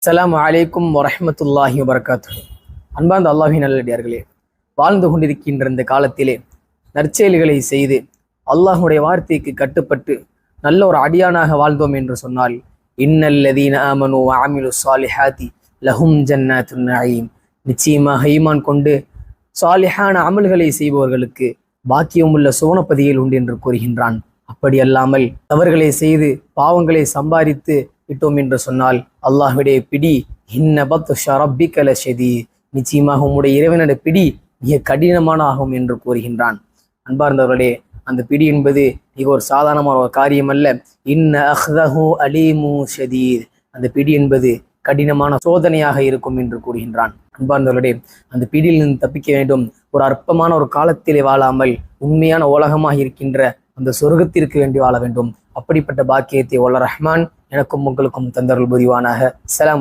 அஸ்ஸலாமு அலைக்கும் வரஹ்மத்துல்லாஹி வபரகாத்துஹு. அன்பார்ந்த அல்லாஹ்வின் நல்லடியார்களே, வாழ்ந்து கொண்டிருக்கின்ற இந்த காலத்திலே நற்செயல்களை செய்து அல்லாஹ்வுடைய வார்த்தைக்கு கட்டுப்பட்டு நல்ல ஒரு அடியானாக வாழ்ந்தோம் என்று சொன்னால், இன்னல்லதீன ஆமனு வ அமிலு ஸாலிஹாத்தி லஹும் ஜன்னாத்துன் நஈம், நிச்சயமாக ஈமான் கொண்டு சாலிஹான அமல்களை செய்பவர்களுக்கு பாக்கியமுள்ள சுவனப்பதியில் உண்டு என்று கூறுகின்றான். அப்படி அல்லாமல் தவறுகளை செய்து பாவங்களை சம்பாதித்து விட்டோம் என்று சொன்னால் அல்லாஹ்வுடைய பிடி நிச்சயமாக உம்முடைய இறைவனுடைய பிடி மிக கடினமான ஆகும் என்று கூறுகின்றான். அன்பார்ந்தவர்களே, அந்த பிடி என்பது மிக ஒரு சாதாரணமான ஒரு காரியம் அல்ல. அந்த பிடி என்பது கடினமான சோதனையாக இருக்கும் என்று கூறுகின்றான். அன்பார்ந்தவர்களே, அந்த பிடியிலிருந்து தப்பிக்க வேண்டும். ஒரு அற்பமான ஒரு காலத்திலே வாழாமல் உண்மையான உலகமாக இருக்கின்ற அந்த சொர்க்கத்திற்கு வேண்டி வாழ வேண்டும். அப்படிப்பட்ட பாக்கியத்தை வல்ல ரஹ்மான் எனக்கும் உங்களுக்கும் தந்தருள் புரிவானாக. ஸலாம்.